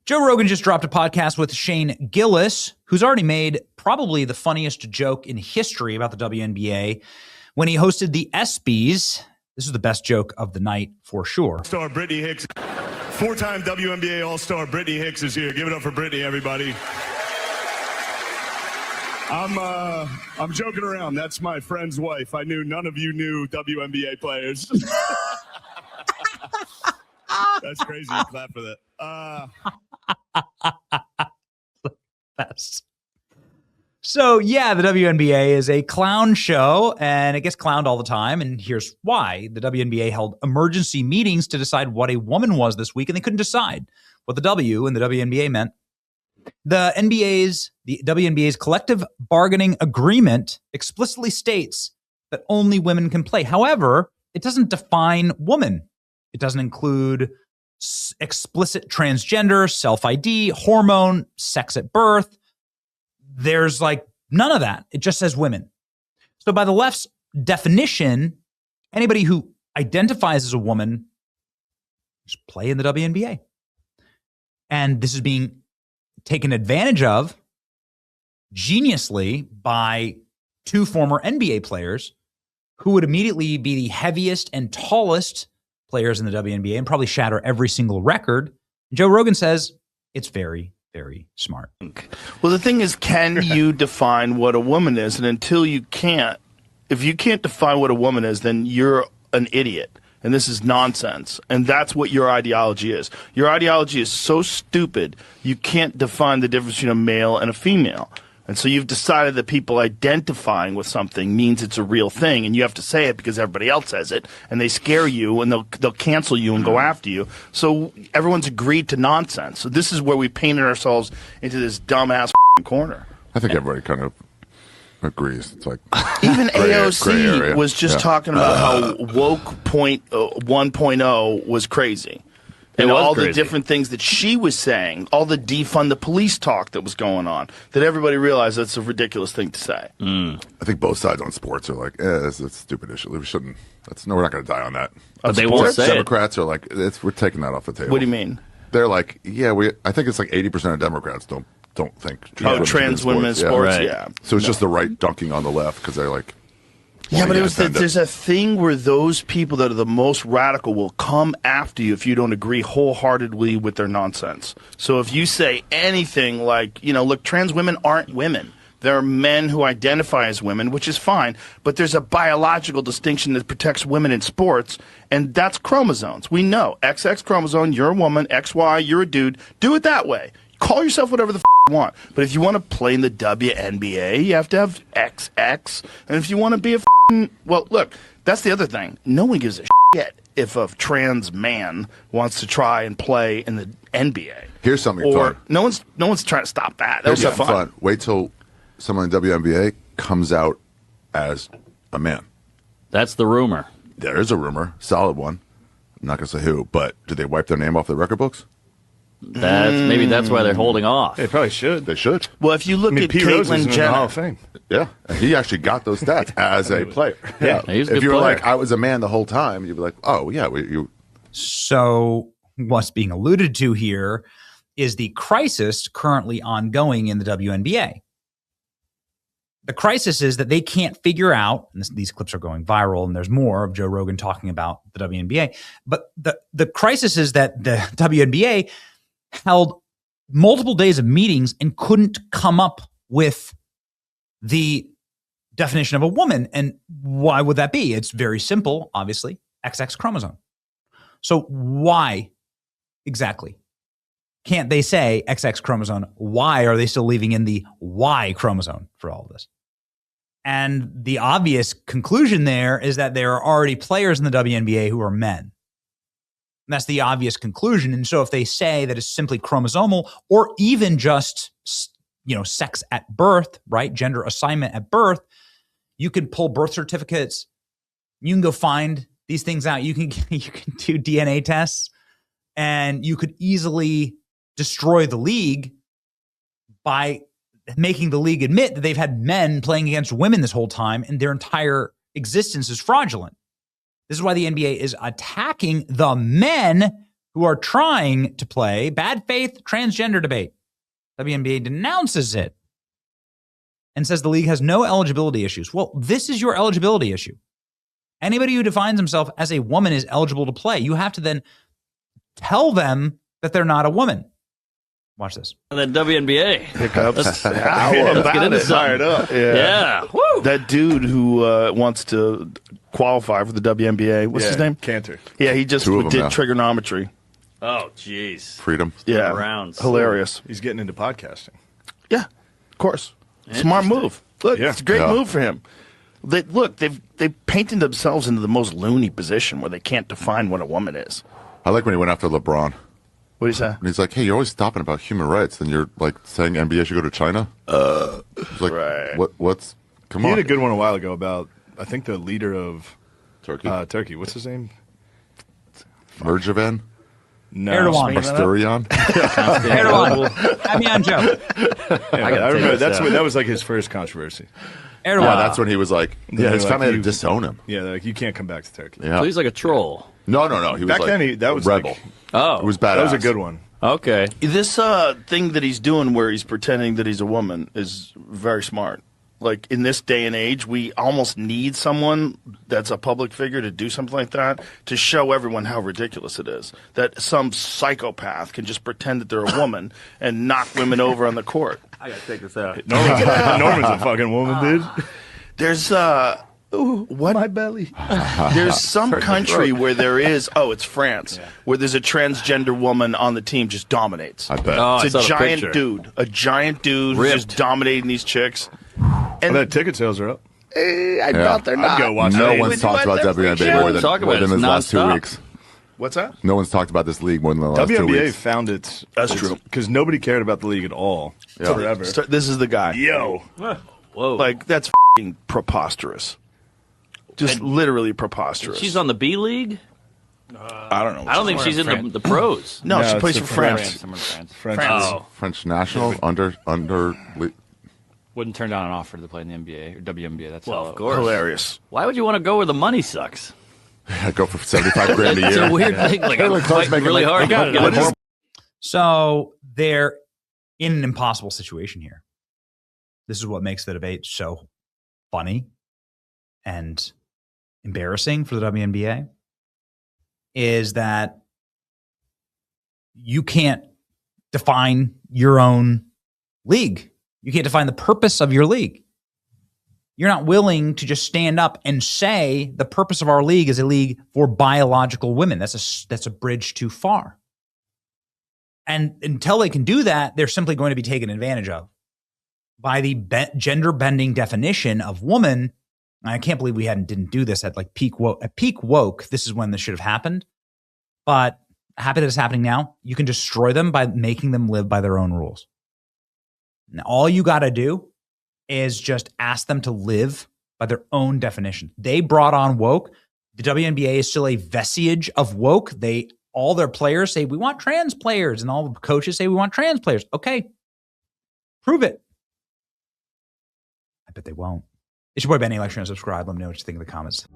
Joe Rogan just dropped a podcast with Shane Gillis, who's already made probably the funniest joke in history about the WNBA when he hosted the ESPYs. This is the best joke of the night for sure. Star Brittany Hicks, four-time WNBA All-Star Brittany Hicks is here. Give it up for Brittany, everybody. I'm joking around. That's my friend's wife. I knew none of you knew WNBA players. That's crazy. Clap for that. Best. So yeah, the WNBA is a clown show and it gets clowned all the time. And here's why. The WNBA held emergency meetings to decide what a woman was this week, and they couldn't decide what the W in the WNBA meant. The WNBA's collective bargaining agreement explicitly states that only women can play. However, it doesn't define woman. It doesn't include explicit transgender, self-ID, hormone, sex at birth. There's like none of that. It just says women. So by the left's definition, anybody who identifies as a woman just play in the WNBA. And this is being taken advantage of geniusly by two former NBA players who would immediately be the heaviest and tallest players in the WNBA and probably shatter every single record. Joe Rogan says it's very, very smart. Well, the thing is, can you define what a woman is? And until you can't, if you can't define what a woman is, then you're an idiot. And this is nonsense. And that's what your ideology is. Your ideology is so stupid, you can't define the difference between a male and a female. And so you've decided that people identifying with something means it's a real thing, and you have to say it because everybody else says it, and they scare you, and they'll cancel you and go after you. So everyone's agreed to nonsense. So this is where we painted ourselves into this dumbass corner. I think everybody kind of agrees. It's like even gray AOC area. was just talking about how woke point 1.0 was crazy. And all the different things that she was saying, all the defund the police talk that was going on, that everybody realized that's a ridiculous thing to say. I think both sides on sports are like, that's a stupid issue. We shouldn't. We're not going to die on that. But they won't say Democrats are like, we're taking that off the table. What do you mean? They're like, I think it's like 80% of Democrats don't think trans women in sports. Yeah. So it's just the right dunking on the left because they're like, yeah, but there's a thing where those people that are the most radical will come after you if you don't agree wholeheartedly with their nonsense. So if you say anything like, look, trans women aren't women. There are men who identify as women, which is fine, but there's a biological distinction that protects women in sports, and that's chromosomes. We know. XX chromosome, you're a woman. XY, you're a dude. Do it that way. Call yourself whatever the you want. But if you want to play in the WNBA, you have to have XX. And if you want to be well, look, that's the other thing. No one gives a shit if a trans man wants to try and play in the NBA. Here's something fun. No one's trying to stop that. That Here's was something fun. Wait till someone in WNBA comes out as a man. That's the rumor. There is a rumor, solid one. I'm not going to say who, but do they wipe their name off the record books? Maybe that's why they're holding off. They probably should. They should. Well, if you look at Pete Rose is Caitlyn in the Jenner, Hall of Fame. Yeah, and he actually got those stats as a player. Yeah, he's a if good you were player. like, I was a man the whole time, you'd be like, oh yeah, you. So what's being alluded to here is the crisis currently ongoing in the WNBA. The crisis is that they can't figure out, and these clips are going viral, and there's more of Joe Rogan talking about the WNBA, but the crisis is that the WNBA held multiple days of meetings and couldn't come up with the definition of a woman. And why would that be? It's very simple, obviously, XX chromosome. So why exactly can't they say XX chromosome? Why are they still leaving in the Y chromosome for all of this? And the obvious conclusion there is that there are already players in the WNBA who are men. And that's the obvious conclusion. And so if they say that it's simply chromosomal or even just, sex at birth, right? Gender assignment at birth, you can pull birth certificates. You can go find these things out. You can do DNA tests, and you could easily destroy the league by making the league admit that they've had men playing against women this whole time and their entire existence is fraudulent. This is why the NBA is attacking the men who are trying to play bad faith transgender debate. WNBA denounces it and says the league has no eligibility issues. Well, this is your eligibility issue. Anybody who defines himself as a woman is eligible to play. You have to then tell them that they're not a woman. Watch this. And then WNBA. Hiccups. How Let's about get into it? something. Fired up. Yeah. Woo. That dude who wants to qualify for the WNBA, what's his name? Cantor. Yeah, he just Two of them did now. trigonometry. Oh, jeez. Freedom. Yeah, Rounds. hilarious. He's getting into podcasting. Yeah, of course. Smart move. Look, Yeah. it's a great Yeah. move for him. They've painted themselves into the most loony position where they can't define what a woman is. I like when he went after LeBron. What do you say? And he's like, hey, you're always stopping about human rights, and you're like saying NBA should go to China? He's like, right. What's, come He on. had a good one a while ago about, I think, the leader of Turkey? Turkey. What's his name? Merjavan? No. Erdogan. Asturion? Erdogan. Have me on, Joe. I remember that was like his first controversy. Erdogan. Yeah, that's when he was like, yeah, his like, family had to you- disown him. Yeah, they're like, you can't come back to Turkey. Yeah. So he's like a troll. No. He was Back like then, that was a rebel. like- Oh. It was badass. That was a good one. Okay. This thing that he's doing where he's pretending that he's a woman is very smart. Like, in this day and age, we almost need someone that's a public figure to do something like that to show everyone how ridiculous it is. That some psychopath can just pretend that they're a woman and knock women over on the court. I gotta take this out. Norman's a fucking woman, dude. There's what? My belly. There's some country where there is. Oh, it's France, where there's a transgender woman on the team just dominates. I bet. Oh, I It's saw a the giant picture. dude, a giant dude who's just Ripped. dominating these chicks. And The ticket sales are up. I doubt they're I'd not. go watch No that. one's talked about WNBA more than Talk about it. this It's last 2 nonstop. weeks. What's that? No one's talked about this league more than the last 2 WNBA weeks. found its. That's true. Because nobody cared about the league at all. Yeah. Forever. This is the guy. Yo. Whoa. Like, that's f***ing preposterous. Just literally preposterous. She's on the B League? I don't know. I don't think she's in the pros. No, she it's plays the for France. French. Oh. French national under Wouldn't turn down an offer to play in the NBA or WNBA. That's Well, how of course. Hilarious. Why would you want to go where the money sucks? I go for 75 grand a It's year. a weird thing. Like, I'm fighting really hard. So they're in an impossible situation here. This is what makes the debate so funny and embarrassing for the WNBA is that you can't define your own league. You can't define the purpose of your league. You're not willing to just stand up and say the purpose of our league is a league for biological women. That's a bridge too far. And until they can do that, they're simply going to be taken advantage of by the gender bending definition of woman. And I can't believe we didn't do this at like peak woke. At peak woke, this is when this should have happened. But happy that it's happening now. You can destroy them by making them live by their own rules. Now, all you got to do is just ask them to live by their own definition. They brought on woke. The WNBA is still a vestige of woke. All their players say, we want trans players. And all the coaches say, we want trans players. Okay. Prove it. I bet they won't. It's your boy, Benny. Like, share, and subscribe. Let me know what you think in the comments.